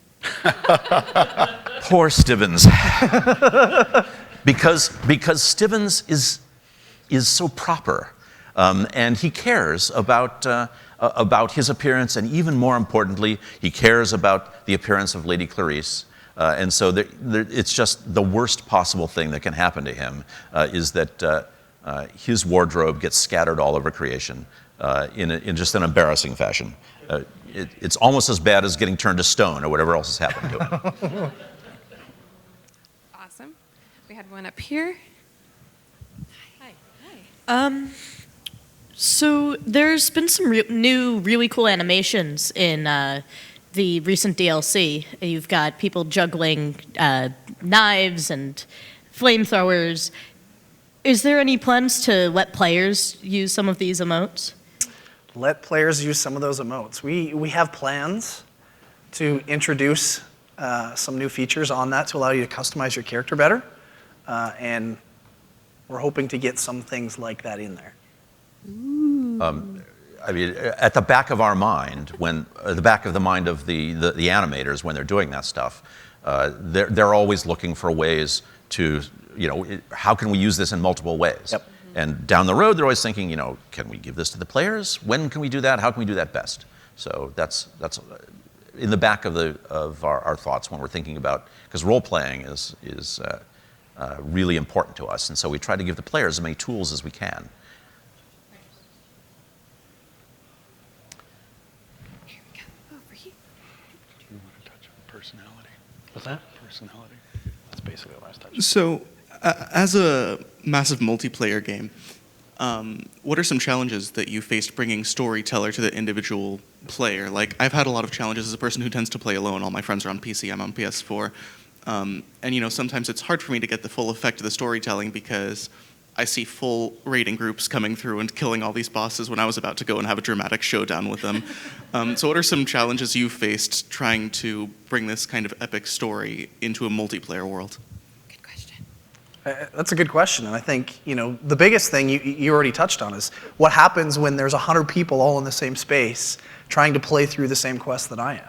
S2: Poor Stibbons. because Stibbons is so proper, and he cares about his appearance, and even more importantly, he cares about the appearance of Lady Clarice. And so it's just the worst possible thing that can happen to him is that his wardrobe gets scattered all over creation. In just an embarrassing fashion. It's almost as bad as getting turned to stone or whatever else has happened to him.
S1: Awesome. We had one up here.
S7: Hi. So there's been some new, really cool animations in the recent DLC. You've got people juggling knives and flamethrowers. Is there any plans to let players use some of these emotes?
S3: Let players use some of those emotes. We have plans to introduce some new features on that to allow you to customize your character better, and we're hoping to get some things like that in there.
S2: I mean, at the back of our mind, the back of the mind of the animators when they're doing that stuff, they're always looking for ways to, how can we use this in multiple ways?
S3: Yep.
S2: And down the road, they're always thinking, can we give this to the players? When can we do that? How can we do that best? So that's in the back of our thoughts when we're thinking about, because role-playing is really important to us. And so we try to give the players as many tools as we can.
S4: Personality.
S8: What's that?
S4: Personality.
S8: That's basically what I was touching.
S9: So, as a massive multiplayer game, what are some challenges that you faced bringing storyteller to the individual player? Like, I've had a lot of challenges as a person who tends to play alone. All my friends are on PC, I'm on PS4. And, sometimes it's hard for me to get the full effect of the storytelling because I see full raiding groups coming through and killing all these bosses when I was about to go and have a dramatic showdown with them. So what are some challenges you faced trying to bring this kind of epic story into a multiplayer world?
S1: Good question.
S3: That's a good question, and I think the biggest thing you already touched on is what happens when there's 100 people all in the same space trying to play through the same quest that I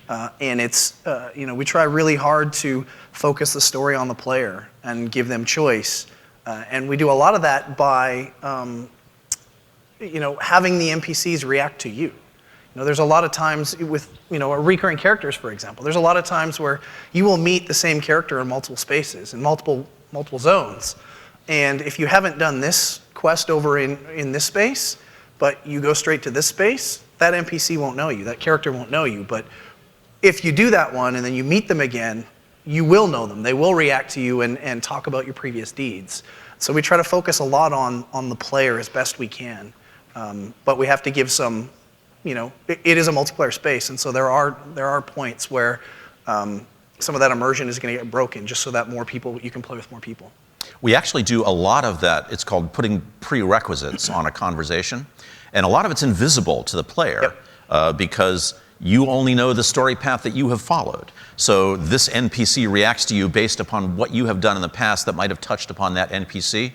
S3: am. And it's we try really hard to focus the story on the player and give them choice, and we do a lot of that by having the NPCs react to you. There's a lot of times with recurring characters, for example. There's a lot of times where you will meet the same character in multiple spaces, in multiple zones. And if you haven't done this quest over in this space, but you go straight to this space, that NPC won't know you, that character won't know you. But if you do that one and then you meet them again, you will know them. They will react to you and talk about your previous deeds. So we try to focus a lot on the player as best we can. But we have to give some, it is a multiplayer space, and so there are points where some of that immersion is going to get broken just so that you can play with more people.
S2: We actually do a lot of that. It's called putting prerequisites on a conversation. And a lot of it's invisible to the player because you only know the story path that you have followed. So this NPC reacts to you based upon what you have done in the past that might have touched upon that NPC.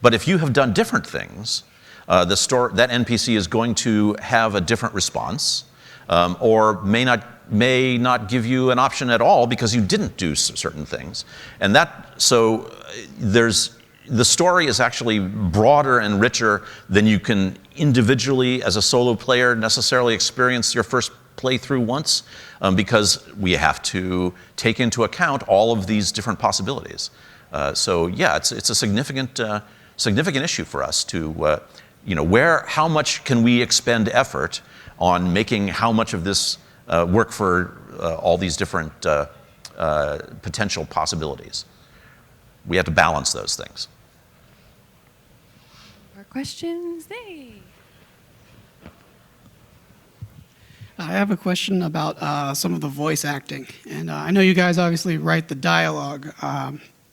S2: But if you have done different things, that NPC is going to have a different response, or may not give you an option at all because you didn't do certain things. And the story is actually broader and richer than you can individually as a solo player necessarily experience your first playthrough once, because we have to take into account all of these different possibilities. So yeah, it's a significant issue for us to how much can we expend effort on making how much of this work for all these different potential possibilities. We have to balance those things.
S1: More questions? Hey.
S10: I have a question about some of the voice acting. And I know you guys obviously write the dialogue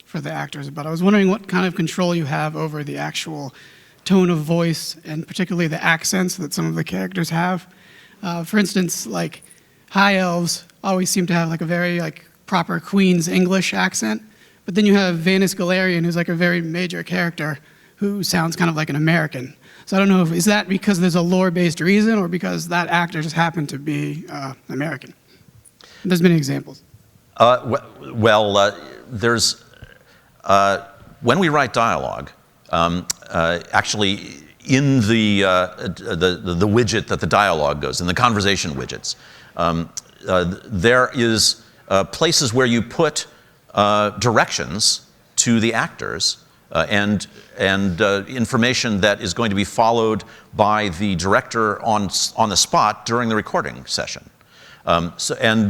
S10: for the actors, but I was wondering what kind of control you have over the actual tone of voice and particularly the accents that some of the characters have. For instance, like High Elves always seem to have like a very proper Queen's English accent, but then you have Vanus Galarian, who's like a very major character who sounds kind of like an American. So I don't know is that because there's a lore-based reason or because that actor just happened to be American? There's many examples.
S2: There's when we write dialogue, actually in the widget that the dialogue goes, in the conversation widgets, there is places where you put directions to the actors and information that is going to be followed by the director on the spot during the recording session. And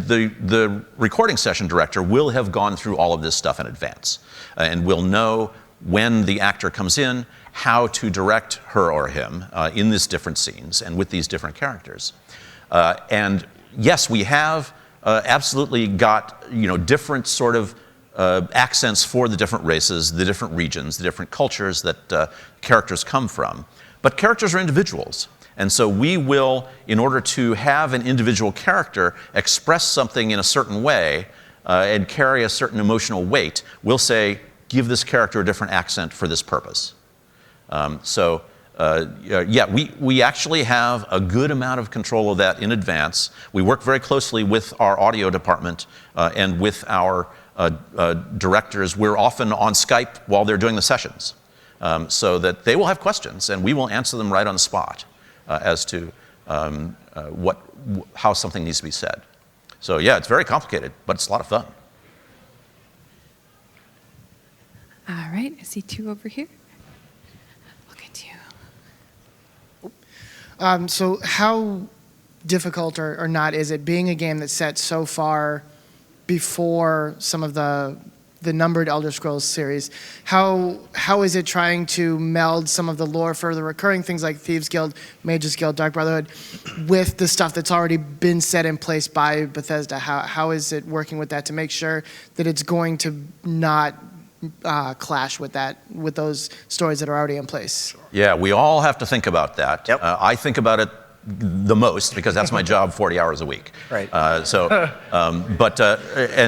S2: the recording session director will have gone through all of this stuff in advance and will know when the actor comes in, how to direct her or him in these different scenes and with these different characters. And yes, we have absolutely got different sort of accents for the different races, the different regions, the different cultures that characters come from. But characters are individuals. And so we will, in order to have an individual character express something in a certain way and carry a certain emotional weight, we'll say, give this character a different accent for this purpose. We actually have a good amount of control of that in advance. We work very closely with our audio department and with our directors. We're often on Skype while they're doing the sessions. so that they will have questions, and we will answer them right on the spot as to how something needs to be said. So yeah, it's very complicated, but it's a lot of fun.
S1: All right, I see two over here. Look at you.
S11: So how difficult or not is it, being a game that's set so far before some of the numbered Elder Scrolls series, how is it trying to meld some of the lore for the recurring things like Thieves Guild, Mages Guild, Dark Brotherhood, with the stuff that's already been set in place by Bethesda? How is it working with that to make sure that it's going to not clash with those stories that are already in place?
S2: Yeah, we all have to think about that.
S3: Yep.
S2: I think about it the most because that's my job 40 hours a week.
S3: Right.
S2: And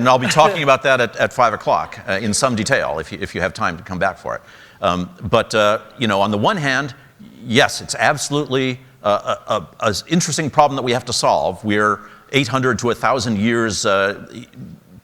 S2: I'll be talking about that at 5 o'clock in some detail if you have time to come back for it. On the one hand, yes, it's absolutely an interesting problem that we have to solve. We're 800 to 1,000 years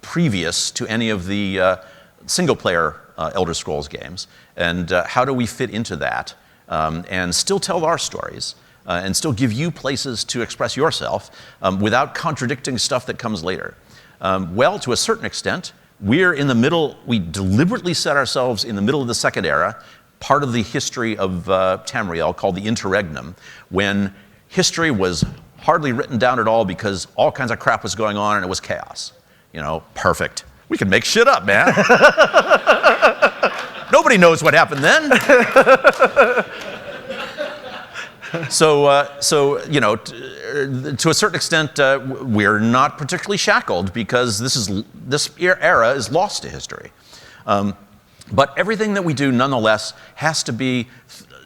S2: previous to any of the single-player Elder Scrolls games. And how do we fit into that and still tell our stories? And still give you places to express yourself without contradicting stuff that comes later. Well, to a certain extent, we're in the middle, we deliberately set ourselves in the middle of the Second Era, part of the history of Tamriel called the Interregnum, when history was hardly written down at all because all kinds of crap was going on and it was chaos. Perfect. We can make shit up, man. Nobody knows what happened then. So to a certain extent, we're not particularly shackled because this era is lost to history. But everything that we do, nonetheless, has to be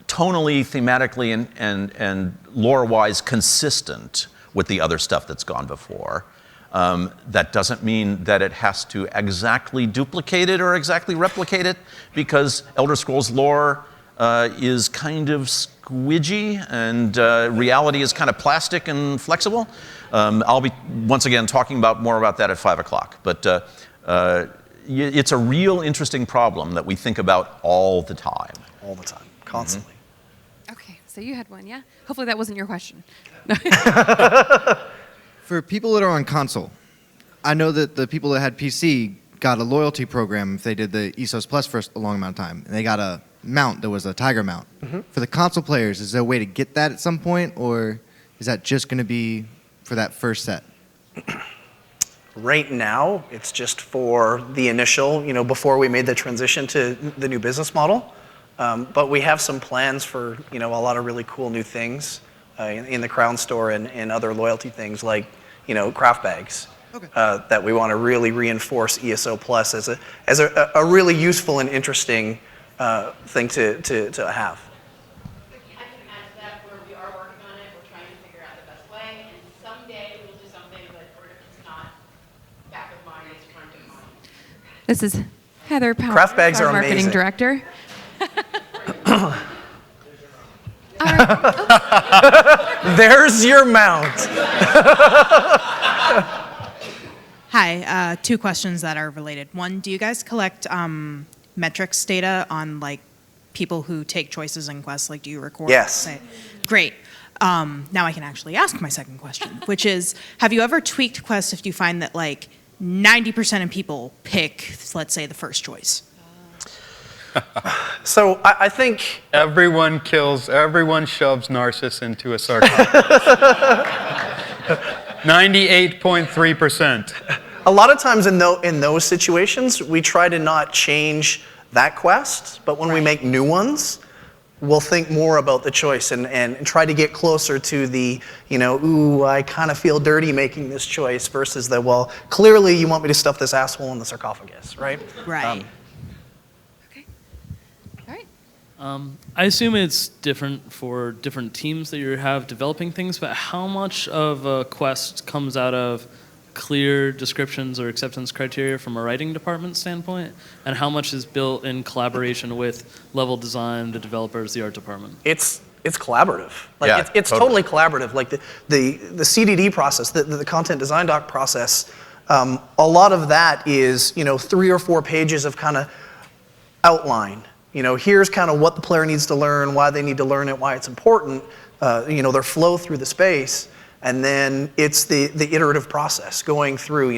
S2: tonally, thematically, and lore-wise consistent with the other stuff that's gone before. That doesn't mean that it has to exactly duplicate it or exactly replicate it, because Elder Scrolls lore is kind of squidgy, and reality is kind of plastic and flexible. I'll be, once again, talking more about that at 5 o'clock. But it's a real interesting problem that we think about all the time.
S3: All the time, constantly.
S1: Okay, so you had one, yeah? Hopefully that wasn't your question.
S12: For people that are on console, I know that the people that had PC got a loyalty program if they did the ESOs Plus for a long amount of time, and they got a mount that was a tiger mount. Mm-hmm. For the console players, is there a way to get that at some point, or is that just going to be for that first set?
S3: Right now, it's just for the initial, before we made the transition to the new business model. But we have some plans for, a lot of really cool new things in the Crown Store and other loyalty things like, craft bags. Okay. That we want to really reinforce ESO Plus as a really useful and interesting thing to have.
S5: I can add to that where we are working on it. We're trying to figure out the best way, and someday we'll do something, but it's not back of mind, it's front of mind.
S1: This is Heather Powell,
S3: Craft bags
S1: our
S3: are
S1: marketing
S3: amazing.
S1: director.
S3: There's your mount.
S13: Hi, two questions that are related. One, do you guys collect metrics data on people who take choices in quests? Do you record?
S3: Yes.
S13: Great. Now I can actually ask my second question, which is, have you ever tweaked quests if you find that 90% of people pick, let's say, the first choice?
S3: So I think
S4: everyone shoves Narcissus into a sarcophagus. 98.3%.
S3: a lot of times in those situations, we try to not change that quest, but when we make new ones, we'll think more about the choice and try to get closer to the, ooh, I kind of feel dirty making this choice versus the, well, clearly you want me to stuff this asshole in the sarcophagus, right?
S13: Right.
S14: I assume it's different for different teams that you have developing things, but how much of a quest comes out of clear descriptions or acceptance criteria from a writing department standpoint, and how much is built in collaboration with level design, the developers, the art department?
S3: It's collaborative.
S2: Yeah,
S3: it's totally collaborative. The CDD process, the content design doc process, a lot of that is 3 or 4 pages of kind of outline. Here's kind of what the player needs to learn, why they need to learn it, why it's important, their flow through the space. And then it's the iterative process going through,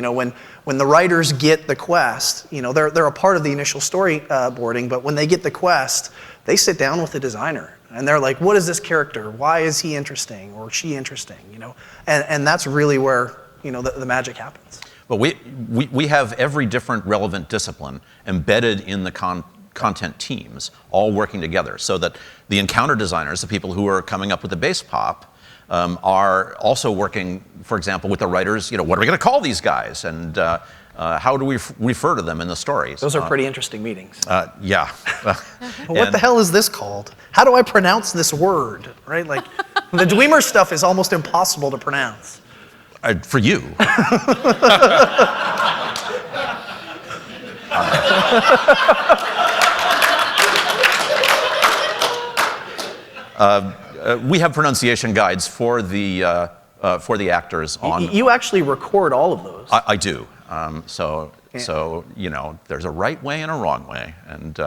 S3: when the writers get the quest, they're a part of the initial storyboarding, but when they get the quest, they sit down with the designer and they're like, what is this character? Why is he interesting or she interesting? And that's really where, the magic happens.
S2: But we have every different relevant discipline embedded in the content teams, all working together, so that the encounter designers, the people who are coming up with the base pop, are also working, for example, with the writers. What are we going to call these guys, and how do we refer to them in the stories?
S3: Those are pretty interesting meetings.
S2: Yeah.
S3: What the hell is this called? How do I pronounce this word? Right? Like the Dwemer stuff is almost impossible to pronounce.
S2: For you. We have pronunciation guides for the actors on.
S3: You actually record all of those.
S2: I do. So there's a right way and a wrong way, and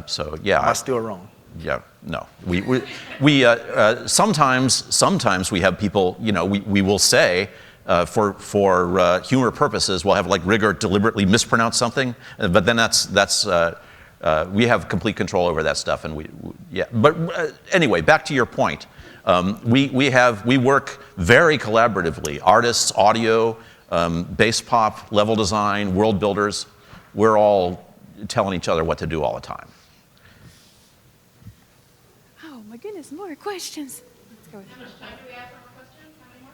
S2: so yeah.
S3: Must do it wrong.
S2: Yeah. No. We sometimes we have people. We will say. For humor purposes, we'll have like Rigor deliberately mispronounce something, but then that's we have complete control over that stuff, and yeah. But anyway, back to your point, we work very collaboratively. Artists, audio, bass pop, level design, world builders, we're all telling each other what to do all the time.
S1: Oh my goodness, more questions. Let's go.
S5: How much time do we have for more questions? How many more?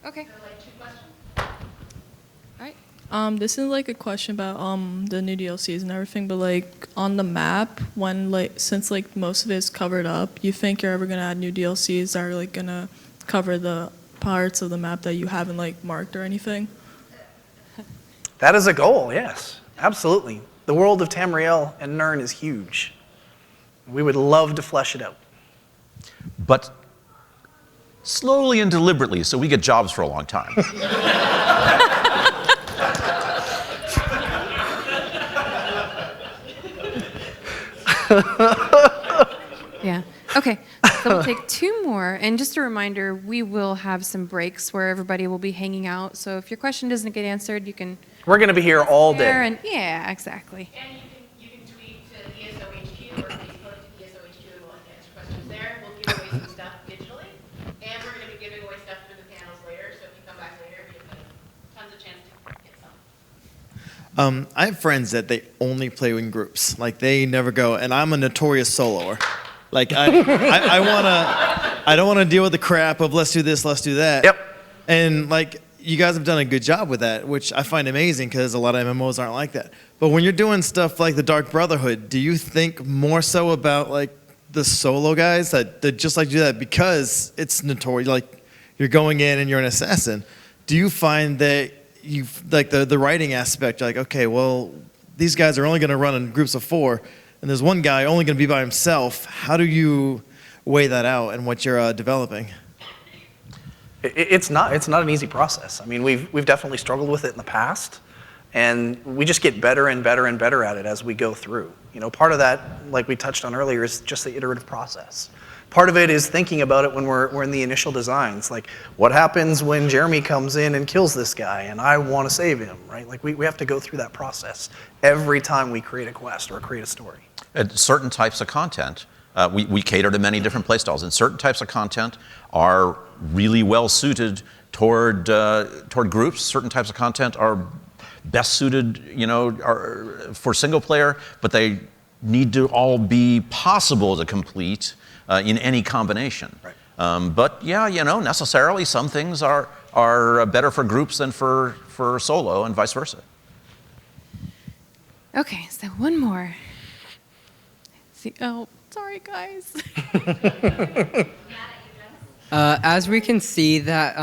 S5: 4?
S1: Okay.
S5: So like 2 questions?
S1: All right.
S15: This is like a question about the new DLCs and everything, but like on the map, since like most of it is covered up, you think you're ever gonna add new DLCs that are like gonna cover the parts of the map that you haven't like marked or anything?
S3: That is a goal, yes, absolutely. The world of Tamriel and Nirn is huge. We would love to flesh it out.
S2: But slowly and deliberately, so we get jobs for a long time.
S1: Yeah. Okay. So we'll take 2 more. And just a reminder, we will have some breaks where everybody will be hanging out. So if your question doesn't get answered, you can.
S3: We're going to be here all day.
S1: And, yeah, exactly.
S5: And you can tweet to ESO HQ or Facebook to ESO HQ and we'll answer questions there. We'll give away some stuff digitally. And we're going to be giving away stuff through the panels later. So if you come back later, we have tons of chance to get some.
S12: I have friends that they only play in groups. Like they never go, and I'm a notorious soloer. Like I don't want to deal with the crap of let's do this, let's do that.
S3: Yep.
S12: And like you guys have done a good job with that, which I find amazing because a lot of MMOs aren't like that. But when you're doing stuff like the Dark Brotherhood, do you think more so about like the solo guys that just like do that because it's notorious? Like you're going in and you're an assassin. Do you find that you like the writing aspect? You're like, okay, well, these guys are only going to run in groups of 4. And there's one guy only going to be by himself. How do you weigh that out and what you're developing?
S3: It's not an easy process. I mean, we've definitely struggled with it in the past, and we just get better and better and better at it as we go through. Part of that, like we touched on earlier, is just the iterative process. Part of it is thinking about it when we're in the initial designs. Like, what happens when Jeremy comes in and kills this guy and I want to save him, right? Like, we have to go through that process every time we create a quest or create a story.
S2: At certain types of content, we cater to many different playstyles, and certain types of content are really well suited toward groups. Certain types of content are best suited, for single player, but they need to all be possible to complete in any combination.
S3: Right.
S2: But yeah, necessarily some things are better for groups than for solo, and vice versa.
S1: Okay, so one more. See, oh, sorry guys.
S16: As we can see that,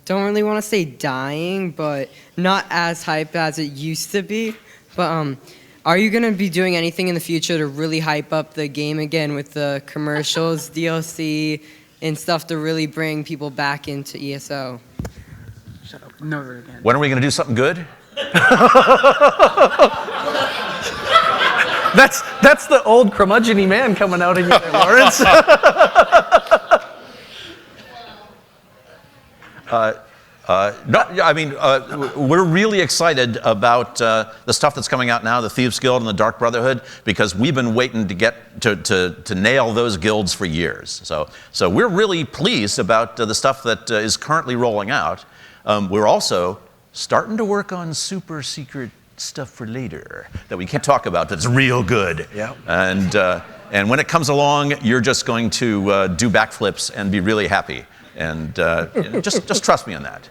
S16: don't really want to say dying, but not as hype as it used to be. But are you going to be doing anything in the future to really hype up the game again with the commercials, DLC, and stuff to really bring people back into ESO?
S17: Shut up. Never again.
S2: When are we going to do something good?
S3: That's the old curmudgeon-y man coming out in you there, Lawrence.
S2: No, I mean, we're really excited about the stuff that's coming out now, the Thieves Guild and the Dark Brotherhood, because we've been waiting to get to nail those guilds for years. So we're really pleased about the stuff that is currently rolling out. We're also starting to work on super secret stuff for later that we can't talk about that's real good.
S3: Yeah.
S2: And when it comes along, you're just going to do backflips and be really happy. And just trust me on that.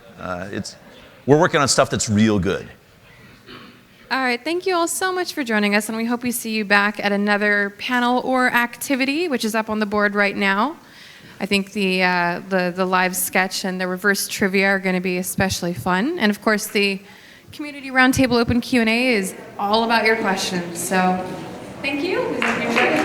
S2: We're working on stuff that's real good.
S1: All right, thank you all so much for joining us, and we hope we see you back at another panel or activity, which is up on the board right now. I think the live sketch and the reverse trivia are going to be especially fun, and of course the community roundtable open Q&A is all about your questions. So, thank you. We hope you enjoyed it.